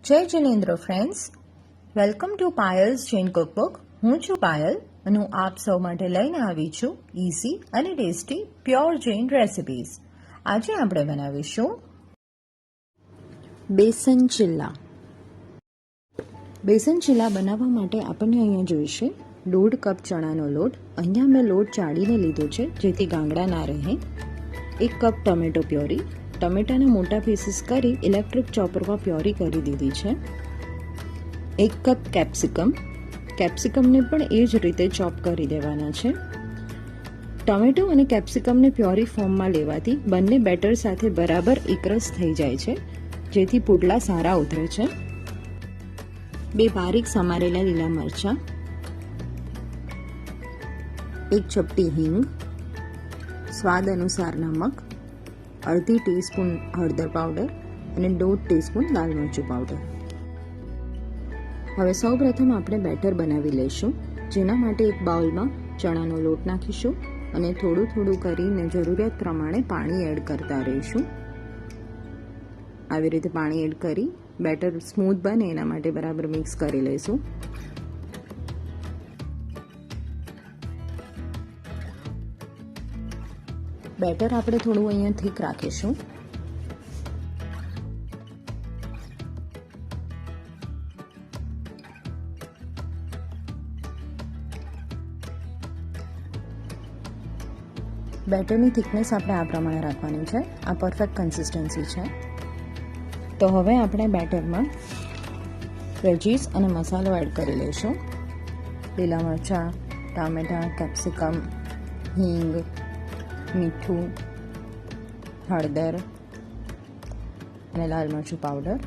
જય Jinendra friends, welcome to Payal's Jain cookbook. હું છું પાયલ અને હું આપ સૌ માટે લઈને આવી છું ઇઝી અને ટેસ્ટી પ્યોર જૈન રેસિપીઝ. આજે આપણે બનાવીશું બેસન ચિલ્લા. બેસન ચિલ્લા બનાવવા માટે આપણને અહીંયા જોઈશે 1.5 કપ ચણાનો લોટ. અહીંયા મેં લોટ ચાળીને લીધો છે જેથી ગાંગડા ના રહે. 1 કપ ટમેટો પ્યોરી. ટમેટાના મોટા પીસીસ કરી ઇલેક્ટ્રિક ચોપરમાં પ્યોરી કરી દીધી છે. 1 કપ કેપ્સિકમ. કેપ્સિકમને પણ એ જ રીતે ચોપ કરી દેવાના છે. ટમેટો અને કેપ્સિકમને પ્યોરી ફોર્મમાં લેવાથી બંને બેટર સાથે બરાબર એકરસ થઈ જાય છે, જેથી પુડલા સારા ઉતરે છે. 2 બારીક સમારેલા લીલા મરચાં, 1 ચપટી હિંગ, સ્વાદ અનુસાર નમક, 1/2 ટીસ્પૂન હળદર પાવડર અને 1/2 ટીસ્પૂન લાલ મરચું પાવડર. હવે સૌપ્રથમ આપણે બેટર બનાવી લઈશું, જેના માટે એક બાઉલમાં ચણાનો લોટ નાખીશું અને થોડું થોડું કરીને જરૂરિયાત પ્રમાણે પાણી એડ કરતા રહીશું. આવી રીતે પાણી એડ કરી બેટર સ્મૂથ બને એના માટે બરાબર મિક્સ કરી લઈશું. બેટર આપણે થોડું અહીંયા થીક રાખીશું. બેટરની થિકનેસ આપણે આ પ્રમાણે રાખવાની છે. આ પરફેક્ટ કન્સિસ્ટન્સી છે. તો હવે આપણે બેટરમાં વેજીસ અને મસાલો એડ કરી લઈશું. લીલા મરચાં, ટામેટાં, કેપ્સિકમ, હિંગ, મીઠું, હળદર અને લાલ મરચું પાવડર.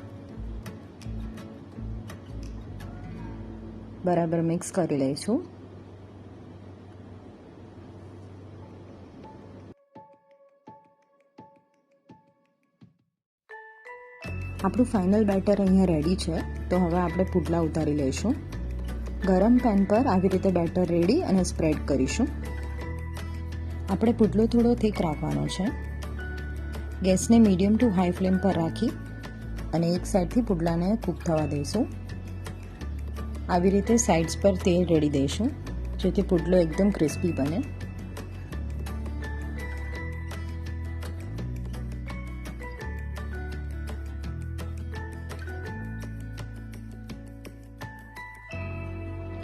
બરાબર મિક્સ કરી લઈશું. આપણું ફાઇનલ બેટર અહીંયા રેડી છે. તો હવે આપણે પુડલા ઉતારી લઈશું. ગરમ પેન પર આવી રીતે બેટર રેડી અને સ્પ્રેડ કરીશું. આપણે પુડલો થોડો થીક રાખવાનો છે. ગેસને મીડિયમ ટુ હાઈ ફ્લેમ પર રાખી અને એક સાઈડથી પુડલાને કૂક થવા દઈશું. આવી રીતે સાઇડ્સ પર તેલ રેડી દઈશું, જેથી પુડલો એકદમ ક્રિસ્પી બને.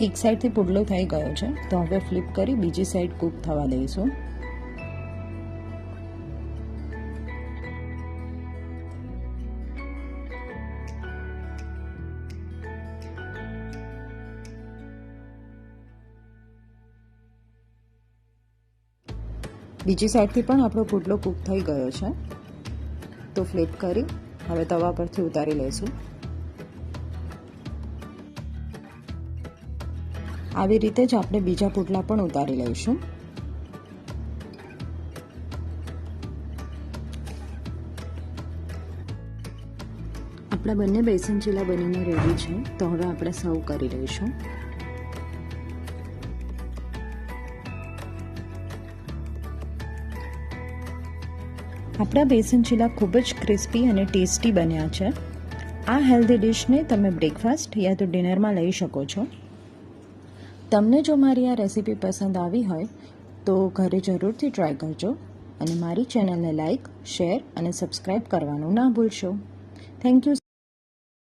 એક સાઈડથી પુડલો થઈ ગયો છે, તો હવે ફ્લિપ કરી બીજી સાઈડ કૂક થવા દઈશું. બીજી સાઈડથી પણ આપણો પુડલો કૂક થઈ ગયો છે, તો ફ્લિપ કરી હવે તવા પરથી ઉતારી લઈશું. આવી રીતે જ આપણે બીજા પુડલા પણ ઉતારી લઈશું. આપણા બંને બેસન ચીલા બનીને રેડી છે, તો હવે આપણે સર્વ કરી લઈશું. આપણા બેસન ચીલા ખૂબ જ ક્રિસ્પી અને ટેસ્ટી બન્યા છે. આ હેલ્ધી ડિશને તમે બ્રેકફાસ્ટ યા તો ડિનરમાં લઈ શકો છો. તમને જો મારી આ રેસીપી પસંદ આવી હોય તો ઘરે જરૂરથી ટ્રાય કરજો અને મારી ચેનલને લાઈક, શેર અને સબસ્ક્રાઈબ કરવાનું ના ભૂલશો. Thank you.